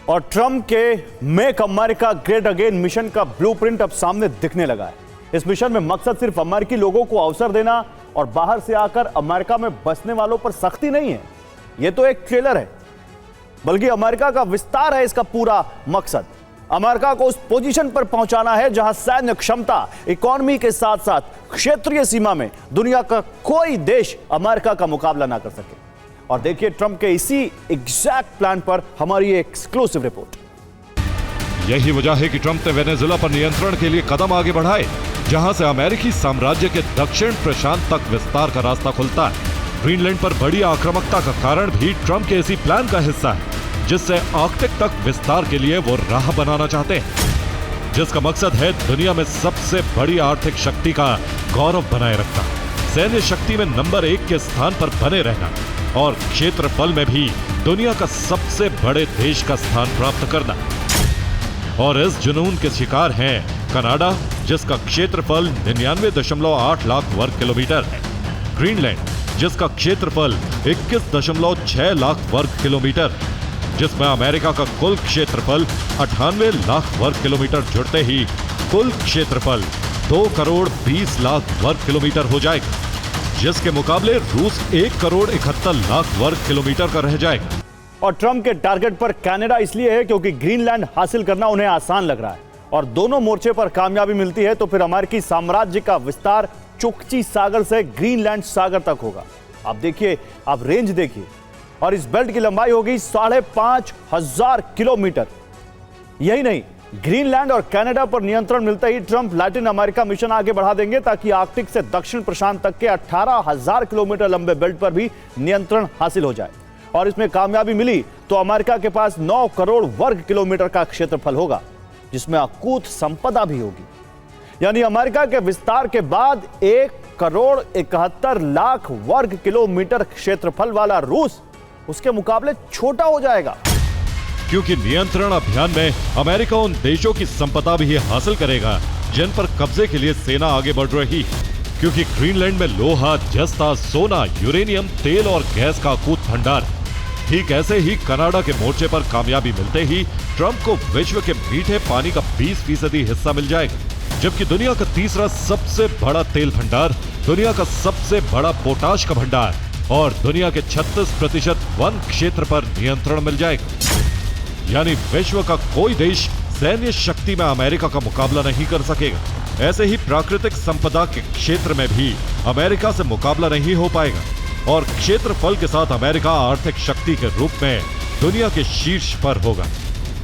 और ट्रंप के make America great again mission का ब्लूप्रिंट अब सामने दिखने लगा है। इस मिशन में मकसद सिर्फ अमेरिकी लोगों को अवसर देना और बाहर से आकर अमेरिका में बसने वालों पर सख्ती नहीं है। यह तो एक ट्रेलर है, बल्कि अमेरिका का विस्तार है इसका पूरा मकसद। अमेरिका को उस पोजीशन पर पहुंचाना है जहां सैन्य क्षमता, इकोनॉमी के साथ साथ क्षेत्रीय सीमा में दुनिया का कोई देश अमेरिका का मुकाबला ना कर सके। और देखिए ट्रंप के इसी एग्जैक्ट प्लान पर हमारी एक्सक्लूसिव रिपोर्ट। यही वजह है कि ट्रंप ने वेनेजुएला पर नियंत्रण के लिए कदम आगे बढ़ाए, जहां से अमेरिकी साम्राज्य के दक्षिण प्रशांत तक विस्तार का रास्ता खुलता है। ग्रीनलैंड पर बड़ी आक्रामकता का कारण भी ट्रंप के इसी प्लान का हिस्सा है, जिससे आर्कटिक तक विस्तार के लिए वो राह बनाना चाहते हैं, जिसका मकसद है दुनिया में सबसे बड़ी आर्थिक शक्ति का गौरव बनाए रखना, सैन्य शक्ति में नंबर 1 के स्थान पर बने रहना और क्षेत्रफल में भी दुनिया का सबसे बड़े देश का स्थान प्राप्त करना। और इस जुनून के शिकार हैं कनाडा, जिसका क्षेत्रफल 99.8 लाख वर्ग किलोमीटर है, ग्रीनलैंड जिसका क्षेत्रफल 21.6 लाख वर्ग किलोमीटर, जिसमें अमेरिका का कुल क्षेत्रफल 98 लाख वर्ग किलोमीटर जुड़ते ही कुल क्षेत्रफल 2 करोड़ 20 लाख वर्ग किलोमीटर हो जाएगा, जिसके मुकाबले रूस 1 करोड़ 71 लाख वर्ग किलोमीटर का रह जाएगा। और ट्रंप के टारगेट पर कनाडा इसलिए है क्योंकि ग्रीनलैंड हासिल करना उन्हें आसान लग रहा है और दोनों मोर्चे पर कामयाबी मिलती है तो फिर अमेरिकी साम्राज्य का विस्तार चुकची सागर से ग्रीनलैंड सागर तक होगा। आप देखिए, आप रेंज देखिए, और इस बेल्ट की लंबाई होगी 5,500 किलोमीटर। यही नहीं, ग्रीनलैंड और कनाडा पर नियंत्रण मिलते ही ट्रंप लैटिन अमेरिका मिशन आगे बढ़ा देंगे ताकि आर्कटिक से दक्षिण प्रशांत तक के 18,000 किलोमीटर लंबे बेल्ट पर भी नियंत्रण हासिल हो जाए। और इसमें कामयाबी मिली तो अमेरिका के पास 9 करोड़ वर्ग किलोमीटर का क्षेत्रफल होगा, जिसमें अकूत संपदा भी होगी। यानी अमेरिका के विस्तार के बाद 1 करोड़ 71 लाख वर्ग किलोमीटर क्षेत्रफल वाला रूस उसके मुकाबले छोटा हो जाएगा। क्योंकि नियंत्रण अभियान में अमेरिका उन देशों की संपदा भी हासिल करेगा जिन पर कब्जे के लिए सेना आगे बढ़ रही है, क्योंकि ग्रीनलैंड में लोहा, जस्ता, सोना, यूरेनियम, तेल और गैस का अकूत भंडार है। ठीक ऐसे ही कनाडा के मोर्चे पर कामयाबी मिलते ही ट्रंप को विश्व के मीठे पानी का 20% हिस्सा मिल जाएगा, जबकि दुनिया का तीसरा सबसे बड़ा तेल भंडार, दुनिया का सबसे बड़ा पोटाश का भंडार और दुनिया के 36% वन क्षेत्र पर नियंत्रण मिल जाएगा। यानी विश्व का कोई देश सैन्य शक्ति में अमेरिका का मुकाबला नहीं कर सकेगा। ऐसे ही प्राकृतिक संपदा के क्षेत्र में भी अमेरिका से मुकाबला नहीं हो पाएगा और क्षेत्रफल के साथ अमेरिका आर्थिक शक्ति के रूप में दुनिया के शीर्ष पर होगा।